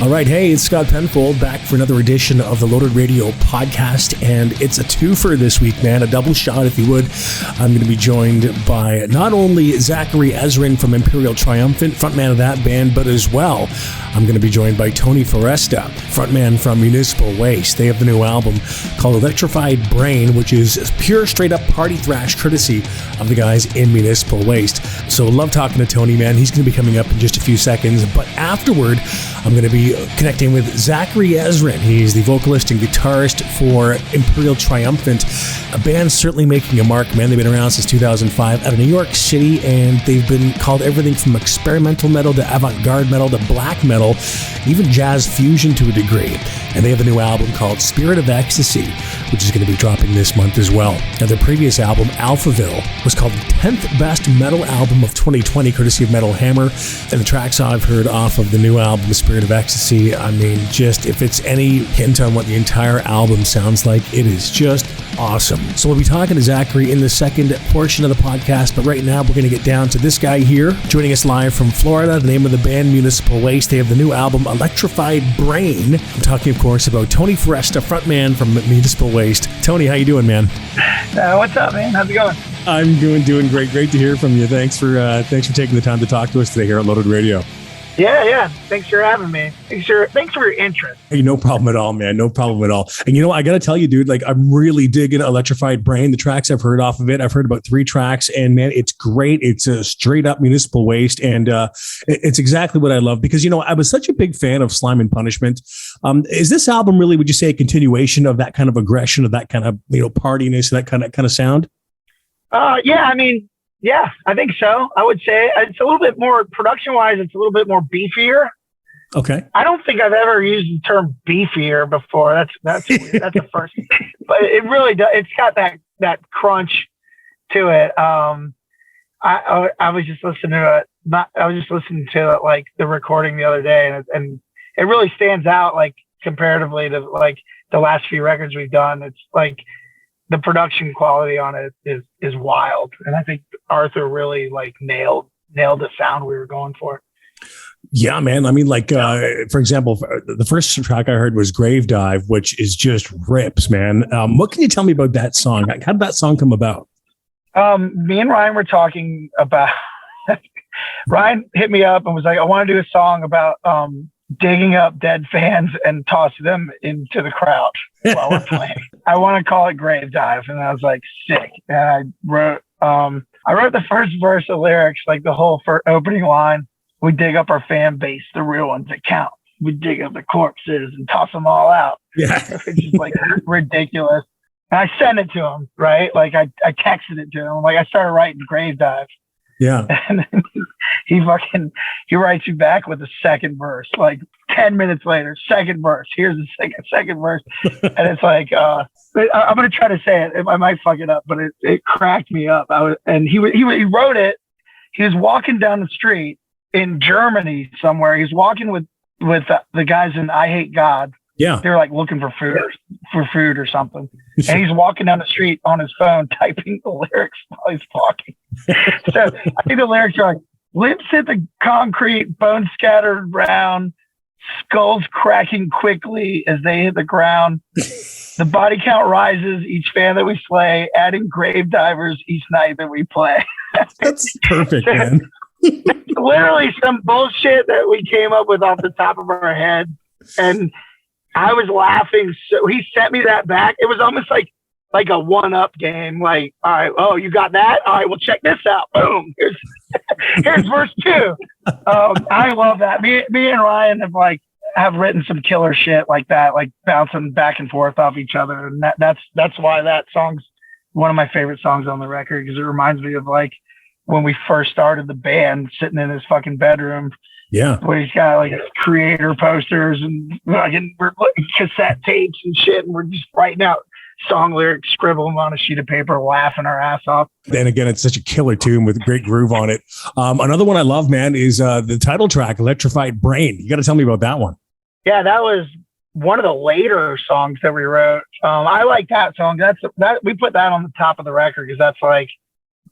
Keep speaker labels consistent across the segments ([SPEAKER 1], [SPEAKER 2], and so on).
[SPEAKER 1] All right, hey, it's Scott Penfold back for another edition of the Loaded Radio podcast, and it's a twofer this week, man, a double shot, if you would. I'm going to be joined by not only Zachary Ezrin from Imperial Triumphant, frontman of that band, but as well, I'm going to be joined by Tony Foresta, frontman from Municipal Waste. They have the new album called Electrified Brain, which is pure straight-up party thrash courtesy of the guys in Municipal Waste. So love talking to Tony, man. He's going to be coming up in just a few seconds, but afterward, I'm going to be connecting with Zachary Ezrin. He's the vocalist and guitarist for Imperial Triumphant, a band certainly making a mark, man. They've been around since 2005 out of New York City, and they've been called everything from experimental metal to avant-garde metal to black metal, even jazz fusion to a degree. And they have a new album called Spirit of Ecstasy, which is going to be dropping this month as well. Now, their previous album, Alphaville, was called the 10th best metal album of 2020, courtesy of Metal Hammer. And the tracks I've heard off of the new album, Spirit of Ecstasy, I mean, just if it's any hint on what the entire album sounds like, it is just awesome. So we'll be talking to Zachary in the second portion of the podcast, but right now we're going to get down to this guy here, joining us live from Florida. The name of the band, Municipal Waste. They have the new album, Electrified Brain. I'm talking, of course, about Tony Foresta, frontman from Municipal Waste. Tony, how you doing, man?
[SPEAKER 2] What's up, man? How's it going?
[SPEAKER 1] I'm doing great. Great to hear from you. Thanks for taking the time to talk to us today here at Loaded Radio.
[SPEAKER 2] Yeah. Thanks for having me. Thanks for your interest.
[SPEAKER 1] Hey, no problem at all, man. No problem at all. And I got to tell you, dude, like I'm really digging Electrified Brain. The tracks I've heard off of it, I've heard about 3 tracks, and man, it's great. It's a straight up Municipal Waste, and it's exactly what I love because I was such a big fan of Slime and Punishment. Is this album really, would you say, a continuation of that kind of aggression, of that kind of partiness, that kind of sound?
[SPEAKER 2] Yeah, I think so. I would say it's a little bit more production-wise. It's a little bit more beefier.
[SPEAKER 1] Okay.
[SPEAKER 2] I don't think I've ever used the term beefier before. That's weird. That's the first, but it really does. It's got that crunch to it. I was just listening to it. I was just listening to it like the recording the other day, and it really stands out like comparatively to like the last few records we've done. It's like the production quality on it is wild. And I think Arthur really like nailed the sound we were going for.
[SPEAKER 1] Yeah, man. I mean, like, for example, the first track I heard was Grave Dive, which is just rips, man. What can you tell me about that song? How did that song come about?
[SPEAKER 2] Me and Ryan were talking about, Ryan hit me up and was like, I want to do a song about, digging up dead fans and tossing them into the crowd while we're playing. I want to call it Grave Dive. And I was like, sick. And I wrote the first verse of lyrics, like the whole opening line. We dig up our fan base, the real ones that count. We dig up the corpses and toss them all out. Yeah. It's just like ridiculous. And I sent it to him, right? Like I texted it to him. Like I started writing Grave Dive. Yeah. And then he writes you back with a second verse, like 10 minutes later, second verse. Here's the second verse. And it's like, I'm going to try to say it. I might fuck it up, but it cracked me up. He wrote it. He was walking down the street in Germany somewhere. He was walking with the guys in I Hate God. Yeah. They're like looking for food or something. And he's walking down the street on his phone, typing the lyrics while he's talking. So I think the lyrics are like, lips hit the concrete, bones scattered round, skulls cracking quickly as they hit the ground. The body count rises each fan that we slay, adding grave divers each night that we play.
[SPEAKER 1] That's perfect, man.
[SPEAKER 2] Literally some bullshit that we came up with off the top of our head. And I was laughing. So he sent me that back. It was almost like a one-up game. Like, all right, oh, you got that? All right, well, check this out. Boom. Here's verse 2. I love that. Me and Ryan have written some killer shit like that, like bouncing back and forth off each other. And that's why that song's one of my favorite songs on the record, because it reminds me of like when we first started the band, sitting in his fucking bedroom. Yeah, where he's got like creator posters and we're cassette tapes and shit, and we're just writing out song lyrics, scribble them on a sheet of paper, laughing our ass off.
[SPEAKER 1] And again, it's such a killer tune with great groove on it. Another one I love, man, is the title track, Electrified Brain. You got to tell me about that one.
[SPEAKER 2] Yeah, that was one of the later songs that we wrote. I like that song. We put that on the top of the record because that's like,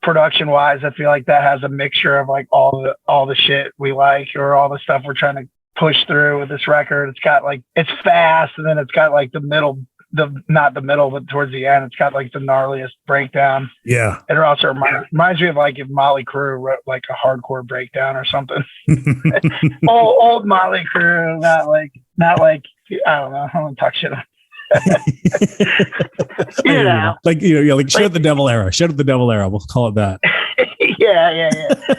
[SPEAKER 2] production wise, I feel like that has a mixture of like all the shit we like, or all the stuff we're trying to push through with this record. It's got like, it's fast, and then it's got like the middle, not the middle, but towards the end, it's got like the gnarliest breakdown.
[SPEAKER 1] Yeah.
[SPEAKER 2] And it also reminds me of like if Motley Crue wrote like a hardcore breakdown or something. old Motley Crue, not like I don't know. I don't want to talk shit on.
[SPEAKER 1] Like Shout Out the Devil era. Shout Out the Devil era. We'll call it that.
[SPEAKER 2] yeah.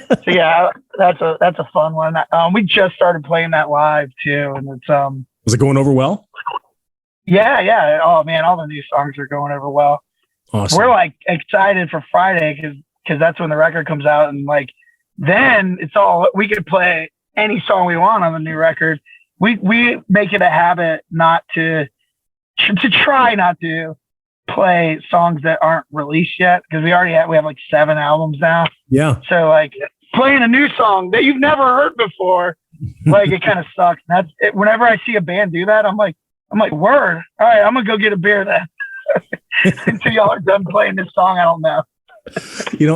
[SPEAKER 2] So yeah, that's a fun one. We just started playing that live too, and it's
[SPEAKER 1] Was it going over well?
[SPEAKER 2] Yeah. Oh man, all the new songs are going over well.
[SPEAKER 1] Awesome.
[SPEAKER 2] We're like excited for Friday because that's when the record comes out, and like then it's all, we could play any song we want on the new record. We make it a habit not to try not to play songs that aren't released yet, because we have like 7 albums now.
[SPEAKER 1] Yeah.
[SPEAKER 2] So like playing a new song that you've never heard before, like it kind of sucks. And that's it. Whenever I see a band do that, I'm like, word. All right, I'm gonna go get a beer then. Until y'all are done playing this song, I don't know.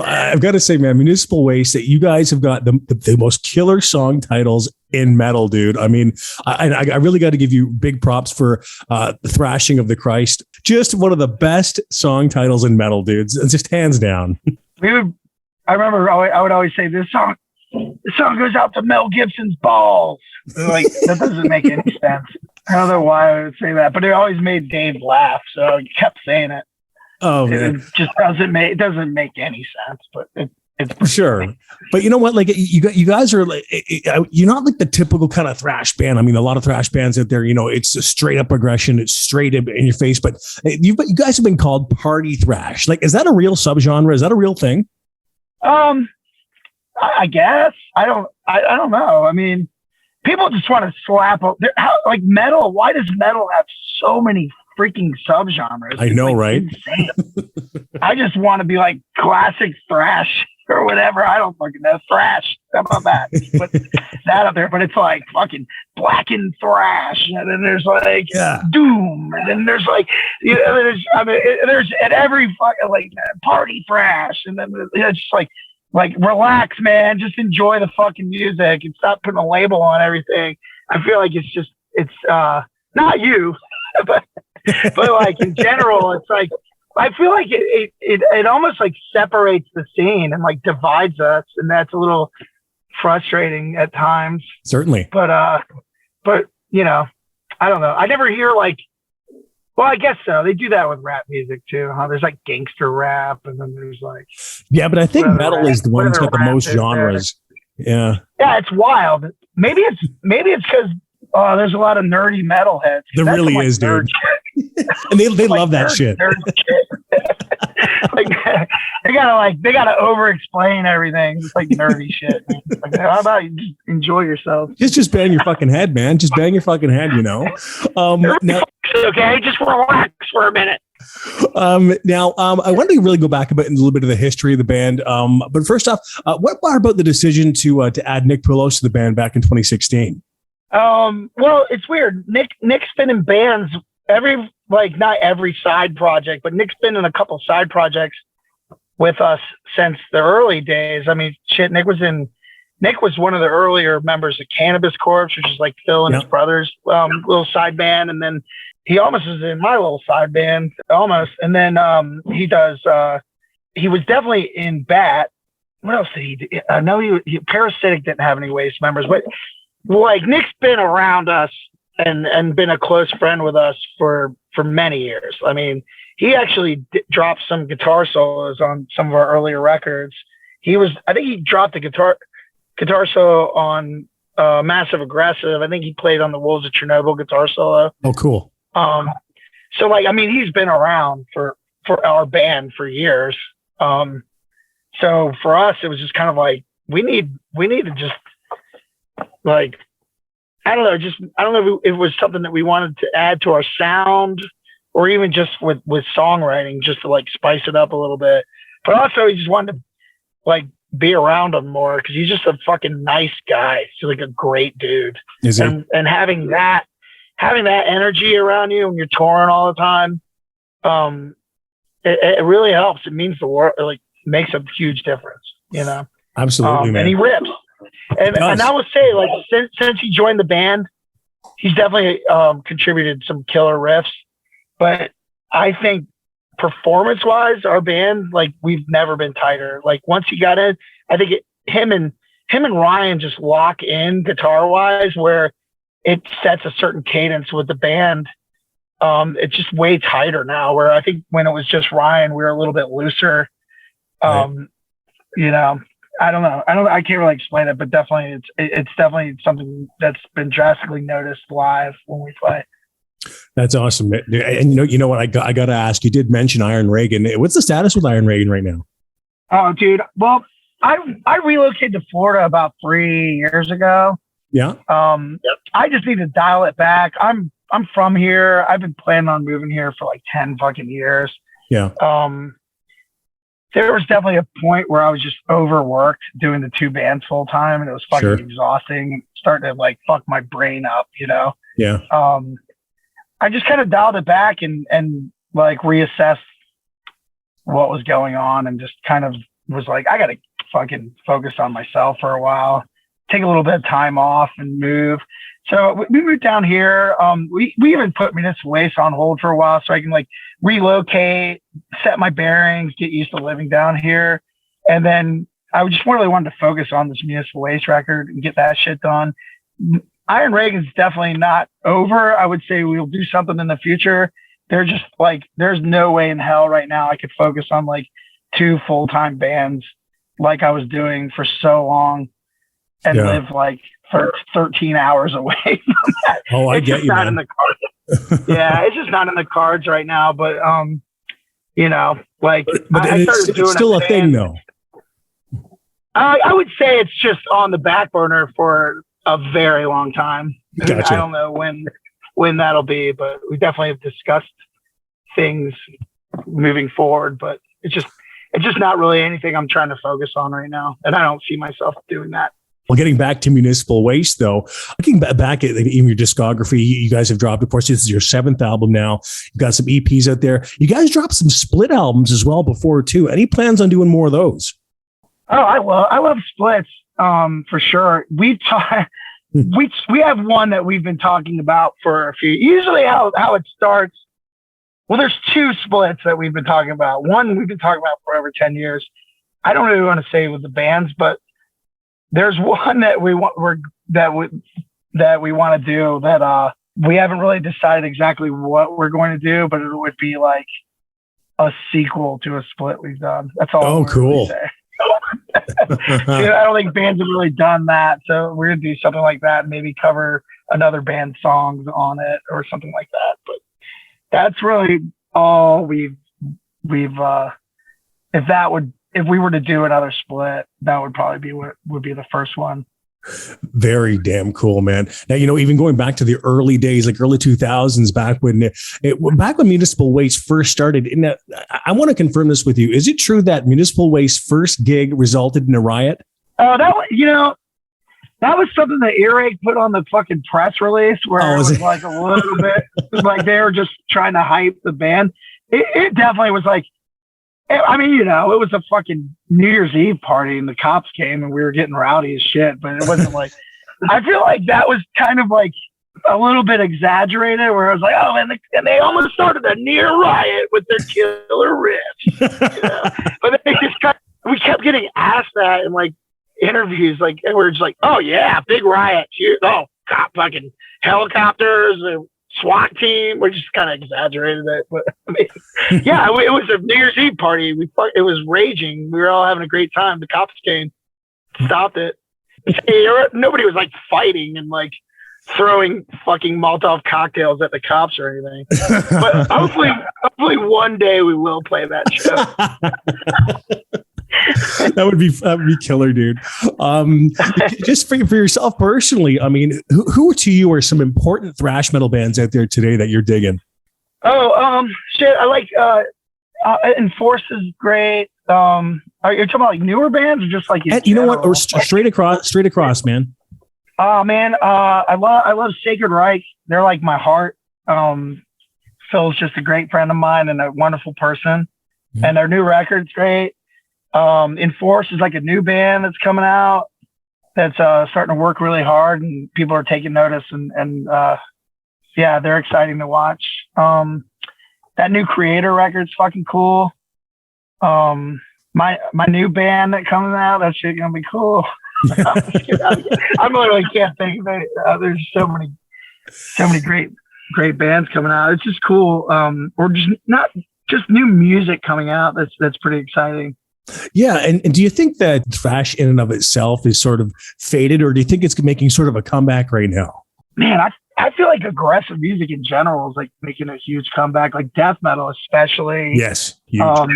[SPEAKER 1] I've got to say, man, Municipal Waste, that you guys have got the most killer song titles in metal, dude. I mean, I really got to give you big props for the Thrashing of the Christ. Just one of the best song titles in metal, dudes. Just hands down.
[SPEAKER 2] I remember I would always say this song goes out to Mel Gibson's balls. Like, that doesn't make any sense. I don't know why I would say that, but it always made Dave laugh, so he kept saying it.
[SPEAKER 1] Oh man,
[SPEAKER 2] it just doesn't make any sense, but it's
[SPEAKER 1] sure. Funny. But you know what? Like you guys are like, you're not like the typical kind of thrash band. I mean, a lot of thrash bands out there, it's a straight up aggression. It's straight in your face. But you guys have been called party thrash. Like, is that a real subgenre? Is that a real thing?
[SPEAKER 2] I guess I don't know. I mean, people just want to slap up like metal. Why does metal have so many freaking subgenres?
[SPEAKER 1] I know, right?
[SPEAKER 2] Insane. I just want to be like classic thrash or whatever. I don't fucking know. Thrash. How about that? Put that up there. But it's like fucking blackened thrash, and then there's like doom, and then there's like there's at every fucking like party thrash, and then it's just like relax, man. Just enjoy the fucking music and stop putting a label on everything. I feel like it's not you, but like in general, it's like, I feel like it almost like separates the scene and like divides us, and that's a little frustrating at times.
[SPEAKER 1] Certainly.
[SPEAKER 2] But I don't know. I never hear like, well, I guess so. They do that with rap music too, huh? There's like gangster rap, and then there's like,
[SPEAKER 1] yeah, but I think metal is the one that's got the most genres. Yeah.
[SPEAKER 2] Yeah, it's wild. Maybe it's because there's a lot of nerdy metalheads.
[SPEAKER 1] There really is, dude. And they love that shit.
[SPEAKER 2] Like, they gotta over explain everything. It's like nerdy shit. Like, how about you just enjoy yourself?
[SPEAKER 1] Just bang your fucking head, man. Just bang your fucking head, now,
[SPEAKER 2] okay, just relax for a minute.
[SPEAKER 1] Now, I wanted to really go back a little bit of the history of the band. But first off, what about the decision to add Nick Polos to the band back in 2016?
[SPEAKER 2] Well, it's weird. Nick's been in bands not every side project, but Nick's been in a couple side projects with us since the early days. I mean, shit, Nick was one of the earlier members of Cannabis Corpse, which is like Phil and his brother's little side band, and then he almost was in my little side band, almost. And then he was definitely in Bat. What else did he do? I know Parasitic didn't have any Waste members, but like Nick's been around us and been a close friend with us for many years. I mean, he actually dropped some guitar solos on some of our earlier records. I think he dropped the guitar solo on Massive Aggressive. I think he played on the Wolves of Chernobyl guitar solo.
[SPEAKER 1] Oh, cool.
[SPEAKER 2] So like, I mean, he's been around for our band for years. So for us, it was just kind of like, we need to just like, I don't know if it was something that we wanted to add to our sound, or even just with songwriting, just to like spice it up a little bit. But also, we just wanted to like be around him more, because he's just a fucking nice guy. He's like a great dude.
[SPEAKER 1] Is he?
[SPEAKER 2] And having that energy around you when you're touring all the time, it really helps. It means the world. It like makes a huge difference,
[SPEAKER 1] Absolutely, man.
[SPEAKER 2] And he rips. And I will say, like, since he joined the band, he's definitely contributed some killer riffs. But I think performance-wise, our band, like, we've never been tighter. Like, once he got in, I think him and Ryan just lock in guitar-wise, where it sets a certain cadence with the band. It's just way tighter now, where I think when it was just Ryan, we were a little bit looser. Right. You know, I don't know. I can't really explain it, but definitely it's definitely something that's been drastically noticed live when we play.
[SPEAKER 1] That's awesome. And you know what? I got to ask, you did mention Iron Reagan. What's the status with Iron Reagan right now?
[SPEAKER 2] Oh, dude. Well, I relocated to Florida about 3 years ago.
[SPEAKER 1] Yeah.
[SPEAKER 2] I just need to dial it back. I'm from here. I've been planning on moving here for like 10 fucking years.
[SPEAKER 1] Yeah.
[SPEAKER 2] There was definitely a point where I was just overworked doing the two bands full time, and it was fucking exhausting, starting to like fuck my brain up, you know?
[SPEAKER 1] Yeah.
[SPEAKER 2] I just kind of dialed it back and like reassessed what was going on, and just kind of was like, I got to fucking focus on myself for a while, take a little bit of time off and move. So we moved down here. We even put Municipal Waste on hold for a while so I can like relocate, set my bearings, get used to living down here. And then I just really wanted to focus on this Municipal Waste record and get that shit done. Iron Reagan's definitely not over. I would say we'll do something in the future. They're just like, there's no way in hell right now I could focus on like 2 full-time bands like I was doing for so long and live like 13 hours away from that.
[SPEAKER 1] Oh, I get you, man.
[SPEAKER 2] In the cards. Yeah, it's just not in the cards right now. But you know, like,
[SPEAKER 1] but it's still a thing, though.
[SPEAKER 2] I would say it's just on the back burner for a very long time.
[SPEAKER 1] Gotcha.
[SPEAKER 2] I don't know when that'll be, but we definitely have discussed things moving forward. But it's just not really anything I'm trying to focus on right now, and I don't see myself doing that.
[SPEAKER 1] Well, getting back to Municipal Waste, though, looking back at even your discography, you guys have dropped, of course, this is your 7th album now. You've got some EPs out there. You guys dropped some split albums as well before, too. Any plans on doing more of those?
[SPEAKER 2] Oh, I love splits, for sure. We have one that we've been talking about for a few. Usually how it starts, well, there's 2 splits that we've been talking about. One we've been talking about for over 10 years. I don't really want to say with the bands, but there's one that we want that we want to do that we haven't really decided exactly what we're going to do, but it would be like a sequel to a split we've done. That's all.
[SPEAKER 1] Oh, cool.
[SPEAKER 2] Dude, I don't think bands have really done that, so we're gonna do something like that and maybe cover another band's songs on it or something like that. But that's really all we've if we were to do another split, that would probably be what would be the first one.
[SPEAKER 1] Very damn cool, man. Now, you know, even going back to the early days, like early 2000s, back when Municipal Waste first started. I want to confirm this with you. Is it true that Municipal Waste's first gig resulted in a riot?
[SPEAKER 2] Oh, that was something that Earache put on the fucking press release, where it was like a little bit like they were just trying to hype the band. It definitely was like, I mean, you know, it was a fucking New Year's Eve party and the cops came and we were getting rowdy as shit, but it wasn't like, I feel like that was kind of like a little bit exaggerated, where I was like, oh, and they almost started a near riot with their killer riffs. You know? But then we kept getting asked that in like interviews, like, and we're just like, oh yeah, big riot. Oh, fucking helicopters and SWAT team. We just kind of exaggerated it, but I mean, yeah, it was a New Year's Eve party. It was raging. We were all having a great time. The cops came, stopped it. Nobody was like fighting and like throwing fucking Molotov cocktails at the cops or anything. But hopefully one day we will play that show.
[SPEAKER 1] That would be killer, dude. Just for yourself personally, I mean, who to you are some important thrash metal bands out there today that you're digging?
[SPEAKER 2] Oh, shit. I like Enforce is great. Are you talking about like newer bands or just like
[SPEAKER 1] you know what? Or straight across, man.
[SPEAKER 2] Oh man, I love Sacred Reich. They're like my heart. Phil's just a great friend of mine and a wonderful person. Mm-hmm. And their new record's great. Enforce is like a new band that's coming out. that's starting to work really hard, and people are taking notice, and yeah, they're exciting to watch. That new Creator record's fucking cool. My new band that comes out, that shit gonna be cool. I literally can't think of it. There's so many great bands coming out. It's just cool. Or just new music coming out. That's pretty exciting.
[SPEAKER 1] Yeah, and do you think that thrash in and of itself is sort of faded, or do you think it's making sort of a comeback right now?
[SPEAKER 2] Man, I feel like aggressive music in general is like making a huge comeback, like death metal especially.
[SPEAKER 1] Yes, huge.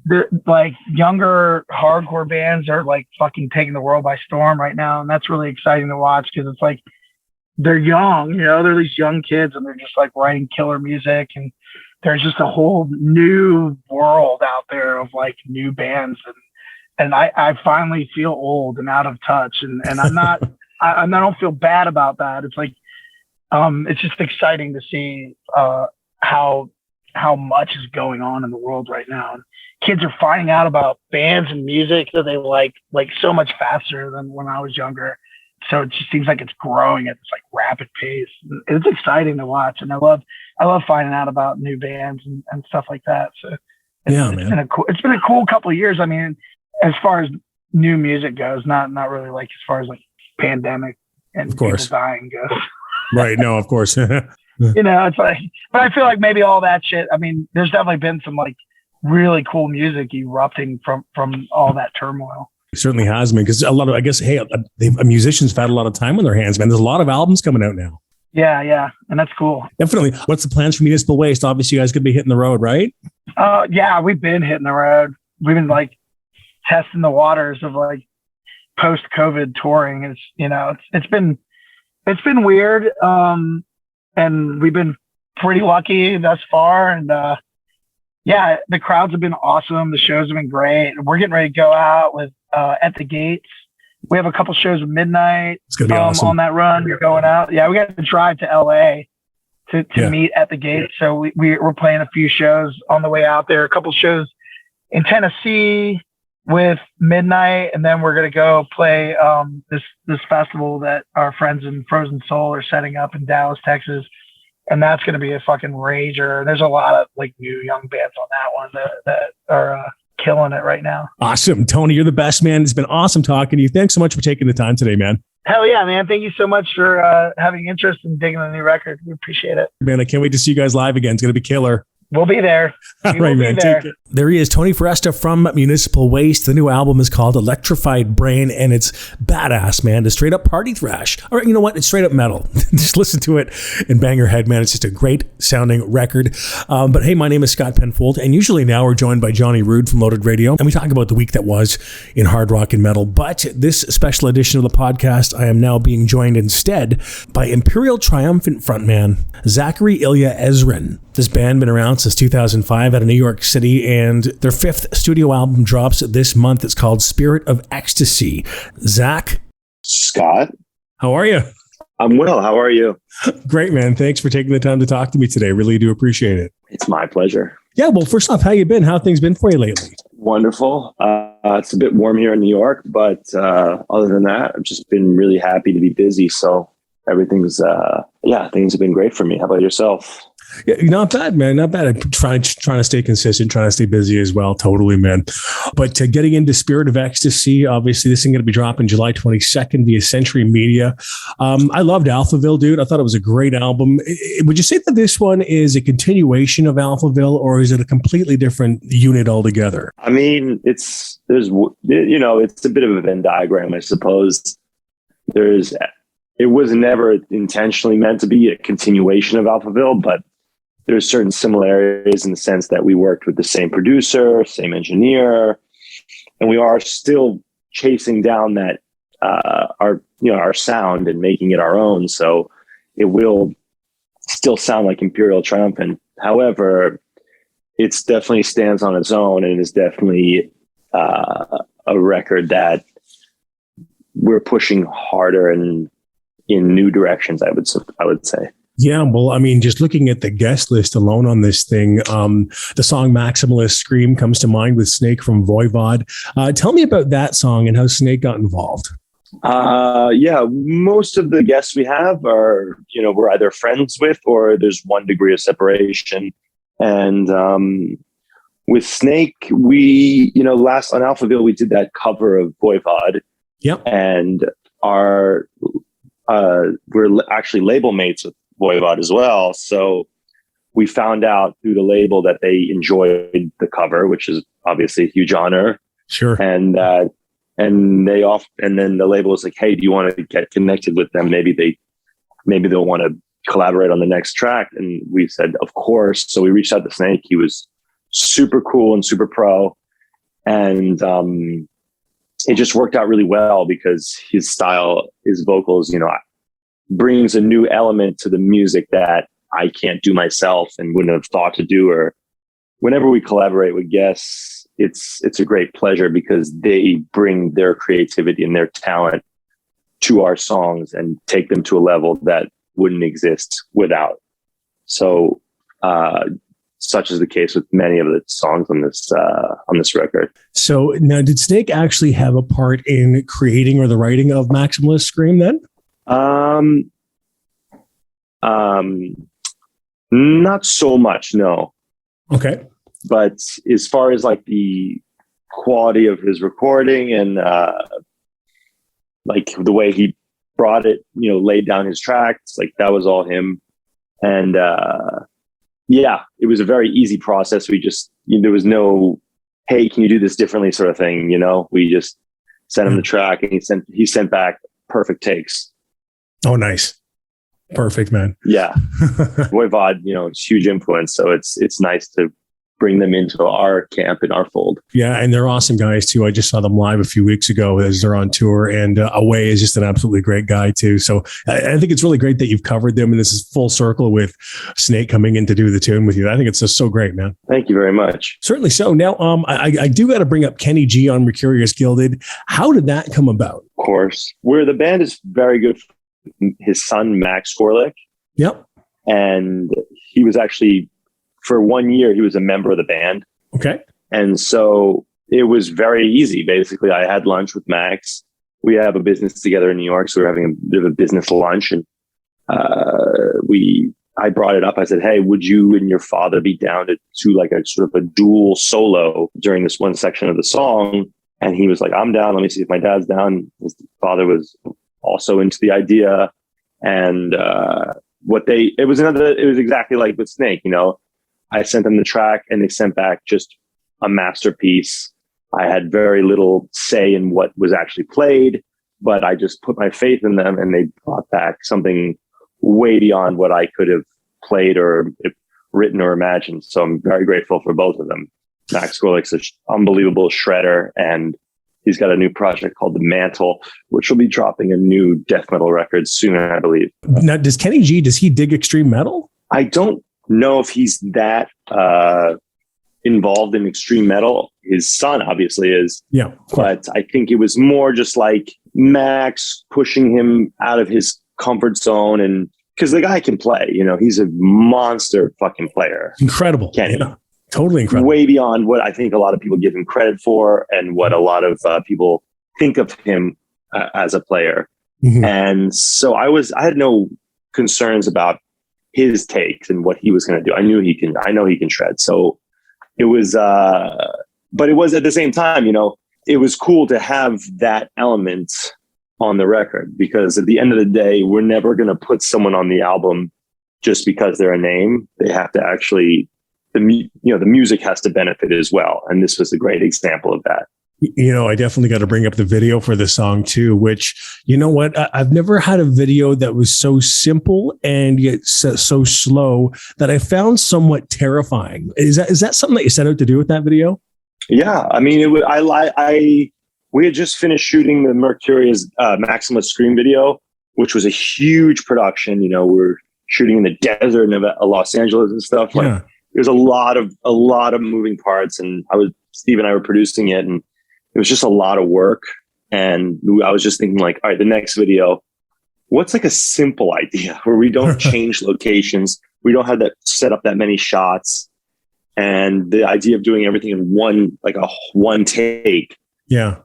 [SPEAKER 2] The like younger hardcore bands are like fucking taking the world by storm right now, and that's really exciting to watch because it's like they're young, they're these young kids, and they're just like writing killer music, and there's just a whole new world out there of like new bands, and I finally feel old and out of touch, and I'm not I don't feel bad about that. It's like it's just exciting to see how much is going on in the world right now. And kids are finding out about bands and music that they like so much faster than when I was younger. So it just seems like it's growing at this like rapid pace. It's exciting to watch, and I love finding out about new bands and stuff like that. So it's been a cool couple of years. I mean, as far as new music goes, not really like as far as like pandemic and
[SPEAKER 1] of course
[SPEAKER 2] people dying goes.
[SPEAKER 1] Right. No, of course.
[SPEAKER 2] It's like, but I feel like maybe all that shit. I mean, there's definitely been some like really cool music erupting from all that turmoil.
[SPEAKER 1] It certainly has, man, because a lot of, I guess, musicians have had a lot of time on their hands, man. There's a lot of albums coming out now.
[SPEAKER 2] Yeah, and that's cool.
[SPEAKER 1] Definitely. What's the plans for Municipal Waste? Obviously, you guys could be hitting the road, right?
[SPEAKER 2] Yeah, we've been hitting the road. We've been like testing the waters of like post-COVID touring. It's been weird, and we've been pretty lucky thus far, and yeah, the crowds have been awesome. The shows have been great. We're getting ready to go out with At the Gates. We have a couple shows at midnight.
[SPEAKER 1] It's gonna be awesome
[SPEAKER 2] on that run. We're going out. Yeah, we got to drive to LA to meet At the Gates. So we're playing a few shows on the way out there. A couple shows in Tennessee with midnight, and then we're gonna go play this festival that our friends in Frozen Soul are setting up in Dallas, Texas. And that's going to be a fucking rager. There's a lot of like new young bands on that one that are killing it right now.
[SPEAKER 1] Awesome. Tony, you're the best, man. It's been awesome talking to you. Thanks so much for taking the time today, man.
[SPEAKER 2] Hell yeah, man. Thank you so much for having interest in digging the new record. We appreciate it.
[SPEAKER 1] Man, I can't wait to see you guys live again. It's going to be killer.
[SPEAKER 2] We'll be there.
[SPEAKER 1] All right, man. There he is, Tony Foresta from Municipal Waste. The new album is called Electrified Brain, and it's badass, man. It's straight up party thrash. All right, you know what? It's straight up metal. Just listen to it and bang your head, man. It's just a great sounding record. But hey, my name is Scott Penfold, and usually now we're joined by Johnny Rude from Loaded Radio, and we talk about the week that was in hard rock and metal. But this special edition of the podcast, I am now being joined instead by Imperial Triumphant frontman Zachary Ilya Ezrin. This band been around since 2005 out of New York City, and their fifth studio album drops this month. It's called Spirit of Ecstasy. Zach?
[SPEAKER 3] Scott?
[SPEAKER 1] How are you?
[SPEAKER 3] I'm well. How are you?
[SPEAKER 1] Great, man. Thanks for taking the time to talk to me today. Really do appreciate it.
[SPEAKER 3] It's my pleasure.
[SPEAKER 1] Yeah, well, first off, how you been? How have things been for you lately?
[SPEAKER 3] Wonderful. It's a bit warm here in New York, but other than that, I've just been really happy to be busy. So everything's, things have been great for me. How about yourself?
[SPEAKER 1] Yeah, not bad, man. Not bad. I'm trying to stay consistent, trying to stay busy as well. Totally, man. But getting into Spirit of Ecstasy, obviously, this is going to be dropping July 22nd via Century Media. I loved Alphaville, dude. I thought it was a great album. Would you say that this one is a continuation of Alphaville, or is it a completely different unit altogether?
[SPEAKER 3] I mean, it's a bit of a Venn diagram, I suppose. It was never intentionally meant to be a continuation of Alphaville, but there's certain similarities in the sense that we worked with the same producer, same engineer, and we are still chasing down that our sound and making it our own. So it will still sound like Imperial Triumphant. However, it's definitely stands on its own, and is definitely a record that we're pushing harder and in new directions, I would say.
[SPEAKER 1] Yeah, well, I mean, just looking at the guest list alone on this thing, the song Maximalist Scream comes to mind with Snake from Voivod. Tell me about that song and how Snake got involved.
[SPEAKER 3] Yeah, most of the guests we have are, we're either friends with or there's one degree of separation. And with Snake, we, last on Alphaville, we did that cover of Voivod.
[SPEAKER 1] Yep.
[SPEAKER 3] And we're actually label mates with Voivod as well. So we found out through the label that they enjoyed the cover, which is obviously a huge honor.
[SPEAKER 1] Sure.
[SPEAKER 3] And then the label was like, "Hey, do you want to get connected with them? Maybe they'll want to collaborate on the next track." And we said, "Of course." So we reached out to Snake. He was super cool and super pro, and it just worked out really well because his style, his vocals, brings a new element to the music that I can't do myself and wouldn't have thought to do. Or whenever we collaborate with guests, it's a great pleasure because they bring their creativity and their talent to our songs and take them to a level that wouldn't exist without. So, such is the case with many of the songs on this record.
[SPEAKER 1] So now, did Snake actually have a part in creating or the writing of Maximalist Scream then?
[SPEAKER 3] Not so much, no.
[SPEAKER 1] Okay.
[SPEAKER 3] But as far as like the quality of his recording and like the way he brought it, laid down his tracks, like that was all him. And yeah, it was a very easy process. We just, there was no, "Hey, can you do this differently?" sort of thing. We just sent him the track and he sent back perfect takes.
[SPEAKER 1] Oh, nice. Perfect, man.
[SPEAKER 3] Yeah. Voivod, it's huge influence. So it's nice to bring them into our camp and our fold.
[SPEAKER 1] Yeah, and they're awesome guys too. I just saw them live a few weeks ago as they're on tour, and Away is just an absolutely great guy too. So I think it's really great that you've covered them, and this is full circle with Snake coming in to do the tune with you. I think it's just so great, man.
[SPEAKER 3] Thank you very much.
[SPEAKER 1] Certainly so. Now, I do got to bring up Kenny G on Recurious Gilded. How did that come about?
[SPEAKER 3] Of course. Where the band is very good. His son, Max Skolnick.
[SPEAKER 1] Yep.
[SPEAKER 3] And he was actually, for 1 year, he was a member of the band.
[SPEAKER 1] Okay.
[SPEAKER 3] And so it was very easy. Basically, I had lunch with Max. We have a business together in New York, so we were having a bit of a business lunch. And I brought it up. I said, "Hey, would you and your father be down to like a sort of a dual solo during this one section of the song?" And he was like, "I'm down. Let me see if my dad's down." His father was also into the idea. And it was exactly like with Snake, I sent them the track and they sent back just a masterpiece. I had very little say in what was actually played, but I just put my faith in them and they brought back something way beyond what I could have played or written or imagined. So I'm very grateful for both of them. Max Skolnick's an unbelievable shredder, and he's got a new project called The Mantle, which will be dropping a new death metal record soon, I believe.
[SPEAKER 1] Now, does Kenny G, does he dig extreme metal?
[SPEAKER 3] I don't know if he's that involved in extreme metal. His son obviously is.
[SPEAKER 1] Yeah.
[SPEAKER 3] But I think it was more just like Max pushing him out of his comfort zone, and because the guy can play, he's a monster fucking player.
[SPEAKER 1] Incredible.
[SPEAKER 3] Kenny.
[SPEAKER 1] Yeah. Totally incredible.
[SPEAKER 3] Way beyond what I think a lot of people give him credit for and what a lot of people think of him as a player. Mm-hmm. And so I had no concerns about his takes and what he was going to do. I know he can shred. So it was, but it was at the same time, it was cool to have that element on the record, because at the end of the day, we're never going to put someone on the album just because they're a name. They have to actually, the music has to benefit as well. And this was a great example of that.
[SPEAKER 1] I definitely got to bring up the video for the song too, which, I've never had a video that was so simple and yet so slow that I found somewhat terrifying. Is that something that you set out to do with that video? Yeah.
[SPEAKER 3] I mean, we had just finished shooting the Mercurius Maximalist Scream video, which was a huge production. We're shooting in the desert in Los Angeles and stuff.
[SPEAKER 1] Yeah.
[SPEAKER 3] There's a lot of moving parts, and Steve and I were producing it, and it was just a lot of work. And I was just thinking, like, all right, the next video, what's like a simple idea where we don't change locations, we don't have that set up that many shots, and the idea of doing everything in one take.
[SPEAKER 1] Yeah.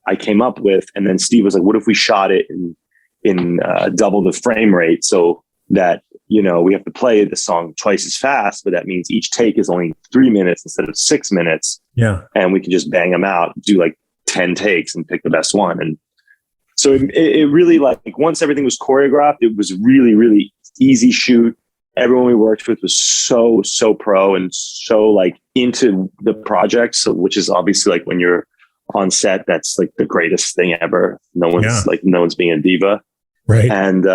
[SPEAKER 3] I came up with. And then Steve was like, what if we shot it in double the frame rate so that, we have to play the song twice as fast, but that means each take is only 3 minutes instead of 6 minutes.
[SPEAKER 1] Yeah.
[SPEAKER 3] And we can just bang them out, do like 10 takes and pick the best one. And so it really, like, once everything was choreographed, it was really, really easy shoot. Everyone we worked with was so pro and so like into the project. So, which is obviously like when you're on set, that's like the greatest thing ever. No one's being a diva.
[SPEAKER 1] Right.
[SPEAKER 3] And,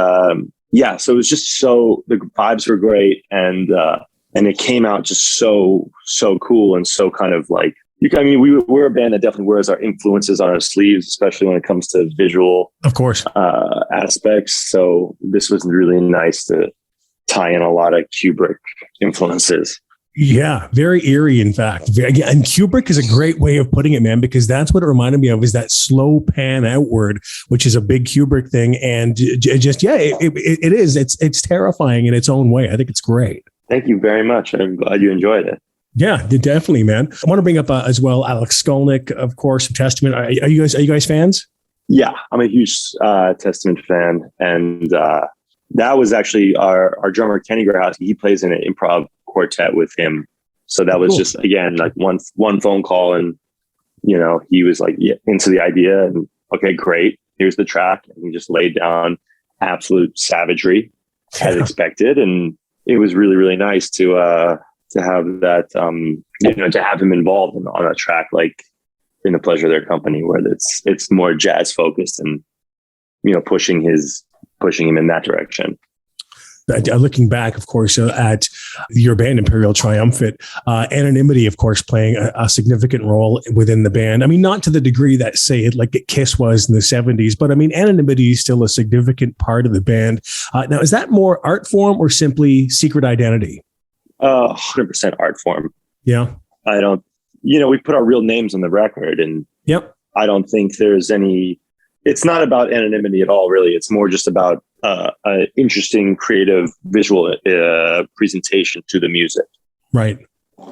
[SPEAKER 3] so it was just the vibes were great. And it came out just so cool and so kind of like, we're a band that definitely wears our influences on our sleeves, especially when it comes to visual,
[SPEAKER 1] of course,
[SPEAKER 3] aspects. So this was really nice to tie in a lot of Kubrick influences.
[SPEAKER 1] Yeah, very eerie, in fact. And Kubrick is a great way of putting it, man, because that's what it reminded me of, is that slow pan outward, which is a big Kubrick thing. And it is. It's terrifying in its own way. I think it's great.
[SPEAKER 3] Thank you very much. I'm glad you enjoyed it.
[SPEAKER 1] Yeah, definitely, man. I want to bring up as well Alex Skolnick, of course, of Testament. Are you guys fans? Yeah,
[SPEAKER 3] I'm a huge Testament fan, and that was actually our drummer Kenny Grahowski. He plays in an improv quartet with him, so that was just, again, like one phone call, and he was like into the idea, and okay, great, here's the track, and he just laid down absolute savagery as expected, and it was really, really nice to have that, to have him involved on a track like In the Pleasure of Their Company, where it's more jazz focused and, pushing him in that direction.
[SPEAKER 1] Looking back, of course, at your band, Imperial Triumph, anonymity, of course, playing a significant role within the band. I mean, not to the degree that, say, like Kiss was in the 70s, but I mean, anonymity is still a significant part of the band. Now, is that more art form or simply secret identity?
[SPEAKER 3] 100% art form.
[SPEAKER 1] Yeah.
[SPEAKER 3] I don't, we put our real names on the record, and
[SPEAKER 1] yep.
[SPEAKER 3] I don't think there's it's not about anonymity at all, really. It's more just about an interesting, creative, visual presentation to the music.
[SPEAKER 1] Right.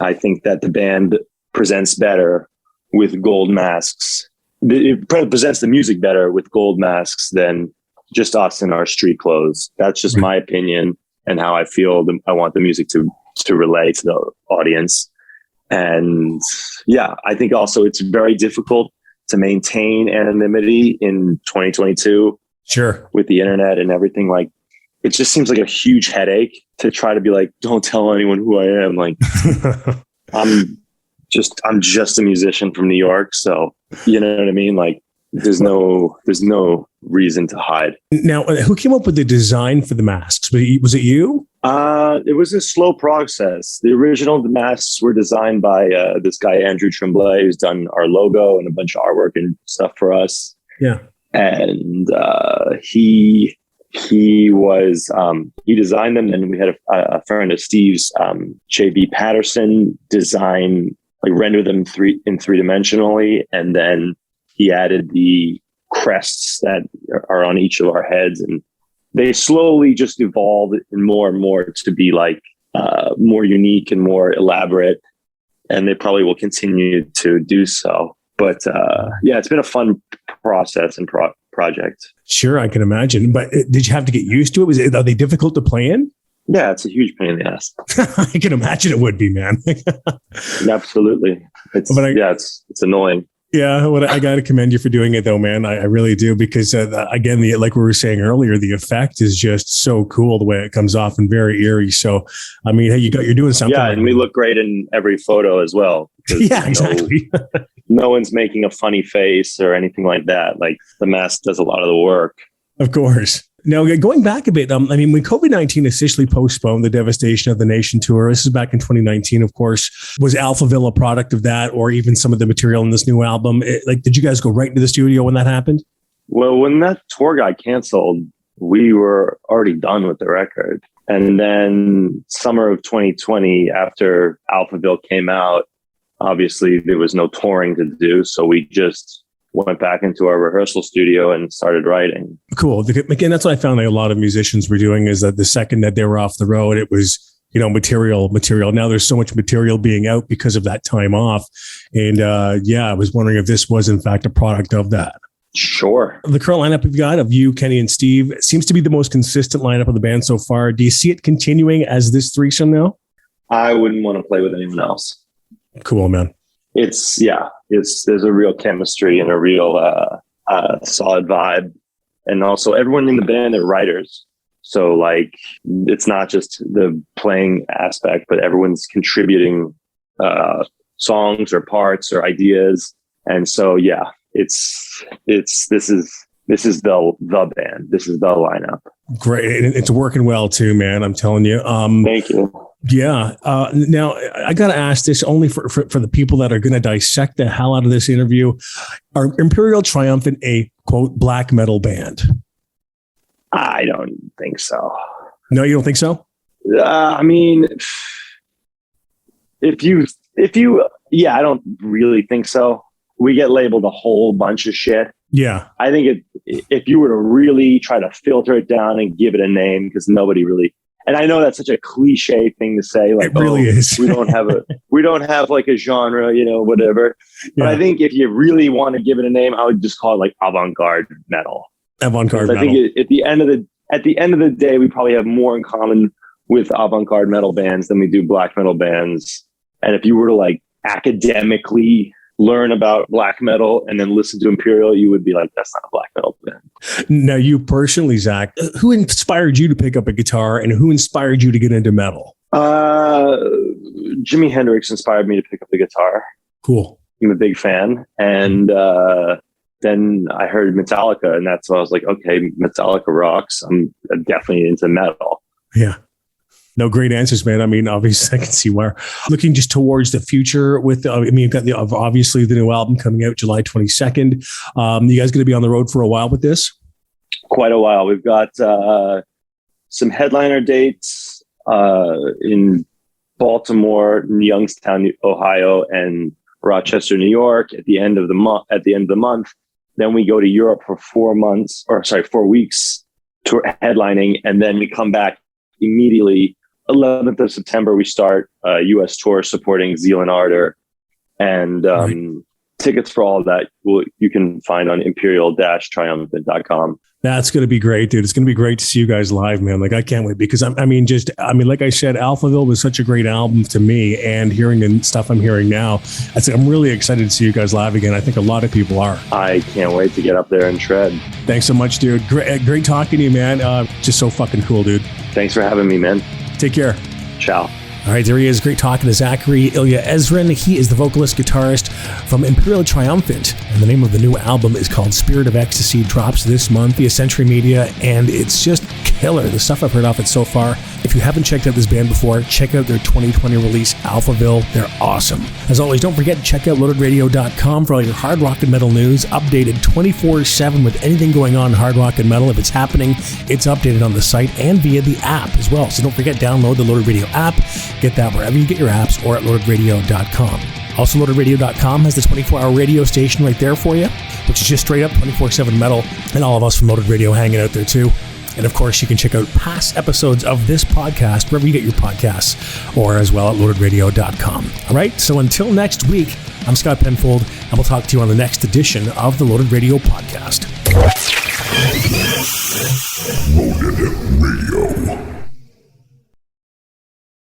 [SPEAKER 3] I think that the band presents better with gold masks. It presents the music better with gold masks than just us in our street clothes. That's just my opinion and how I feel I want the music to relate to the audience. And I think also it's very difficult to maintain anonymity in 2022.
[SPEAKER 1] Sure. With
[SPEAKER 3] the internet and everything, like, it just seems like a huge headache to try to be like, don't tell anyone who I am. Like, I'm just a musician from New York. So, you know what I mean? Like, there's no reason to hide.
[SPEAKER 1] Now, who came up with the design for the masks? Was it you?
[SPEAKER 3] It was a slow process. The masks were designed by this guy, Andrew Tremblay, who's done our logo and a bunch of artwork and stuff for us.
[SPEAKER 1] Yeah.
[SPEAKER 3] And he designed them. And we had a friend of Steve's, JB Patterson, render them three-dimensionally. And then he added the crests that are on each of our heads, and they slowly just evolved and more to be like more unique and more elaborate, and they probably will continue to do so. But it's been a fun process and project. Sure,
[SPEAKER 1] I can imagine. But did you have to get used to it? Are they difficult to play in?
[SPEAKER 3] Yeah, it's a huge pain in the ass.
[SPEAKER 1] I can imagine it would be, man.
[SPEAKER 3] Absolutely. It's annoying.
[SPEAKER 1] Yeah, I got to commend you for doing it, though, man. I really do, because again, like we were saying earlier, the effect is just so cool the way it comes off, and very eerie. So, I mean, hey, you're doing something.
[SPEAKER 3] Yeah, and we look great in every photo as well.
[SPEAKER 1] Yeah, exactly.
[SPEAKER 3] No one's making a funny face or anything like that. Like, the mask does a lot of the work.
[SPEAKER 1] Of course. Now, going back a bit, when COVID-19 officially postponed the devastation of the nation tour, this is back in 2019, of course, was Alphaville a product of that, or even some of the material in this new album? Did you guys go right into the studio when that happened?
[SPEAKER 3] Well, when that tour got canceled, we were already done with the record. And then summer of 2020, after Alphaville came out, obviously there was no touring to do. So we just went back into our rehearsal studio and started writing.
[SPEAKER 1] Cool. Again, that's what I found like a lot of musicians were doing, is that the second that they were off the road, it was material. Now there's so much material being out because of that time off. And I was wondering if this was in fact a product of that.
[SPEAKER 3] Sure.
[SPEAKER 1] The current lineup we've got of you, Kenny, and Steve seems to be the most consistent lineup of the band so far. Do you see it continuing as this threesome now?
[SPEAKER 3] I wouldn't want to play with anyone else.
[SPEAKER 1] Cool, man.
[SPEAKER 3] There's a real chemistry and a real solid vibe. And also everyone in the band are writers. So like, it's not just the playing aspect, but everyone's contributing songs or parts or ideas. And so, this is the band. This is the lineup.
[SPEAKER 1] Great. And it's working well too, man. I'm telling you.
[SPEAKER 3] Thank you.
[SPEAKER 1] Yeah. Now I got to ask this only for the people that are going to dissect the hell out of this interview. Are Imperial Triumph a quote black metal band?
[SPEAKER 3] I don't think so.
[SPEAKER 1] No, you don't think so?
[SPEAKER 3] I mean, if you, I don't really think so. We get labeled a whole bunch of shit.
[SPEAKER 1] Yeah.
[SPEAKER 3] I think if you were to really try to filter it down and give it a name, because nobody really, and I know that's such a cliche thing to say, like,
[SPEAKER 1] it really is.
[SPEAKER 3] we don't have like a genre, whatever. Yeah. But I think if you really want to give it a name, I would just call it like avant-garde metal.
[SPEAKER 1] Avant-garde metal.
[SPEAKER 3] I think at the end of the day, we probably have more in common with avant-garde metal bands than we do black metal bands. And if you were to like academically learn about black metal and then listen to Imperial, you would be like, that's not a black metal band.
[SPEAKER 1] Now, you personally, Zach, who inspired you to pick up a guitar and who inspired you to get into metal?
[SPEAKER 3] Jimi Hendrix inspired me to pick up the guitar.
[SPEAKER 1] Cool.
[SPEAKER 3] I'm a big fan. And then I heard Metallica, and that's why I was like, okay, Metallica rocks. I'm definitely into metal.
[SPEAKER 1] Yeah. No, great answers, man. I mean, obviously, I can see where. Looking just towards the future with, you've got obviously the new album coming out July 22nd. You guys going to be on the road for a while with this?
[SPEAKER 3] Quite a while. We've got some headliner dates in Baltimore, Youngstown, Ohio, and Rochester, New York at the end of the month. Then we go to Europe for 4 weeks tour headlining, and then we come back immediately. 11th of September, we start a U.S. tour supporting Zealand Ardor, and tickets for all of that you can find on imperial-triumphant.com.
[SPEAKER 1] That's going to be great, dude. It's going to be great to see you guys live, man. Like, I can't wait because like I said, Alphaville was such a great album to me, and hearing the stuff I'm hearing now, I'm really excited to see you guys live again. I think a lot of people are. I can't wait to get up there and shred. Thanks so much, dude. Great talking to you, man. Just so fucking cool, dude. Thanks for having me, man. Take care. Ciao. All right, there he is. Great talking to Zachary Ilya Ezrin. He is the vocalist, guitarist from Imperial Triumphant. And the name of the new album is called Spirit of Ecstasy. Drops this month via Century Media. And it's just killer. The stuff I've heard off it so far. If you haven't checked out this band before, check out their 2020 release, Alphaville. They're awesome. As always, don't forget to check out loadedradio.com for all your hard rock and metal news, updated 24/7 with anything going on in hard rock and metal. If it's happening, it's updated on the site and via the app as well. So don't forget, download the Loaded Radio app. Get that wherever you get your apps or at loadedradio.com. Also, loadedradio.com has the 24-hour radio station right there for you, which is just straight up 24/7 metal, and all of us from Loaded Radio hanging out there too. And of course, you can check out past episodes of this podcast wherever you get your podcasts, or as well at loadedradio.com. All right, so until next week, I'm Scott Penfold, and we'll talk to you on the next edition of the Loaded Radio podcast. Loaded Radio.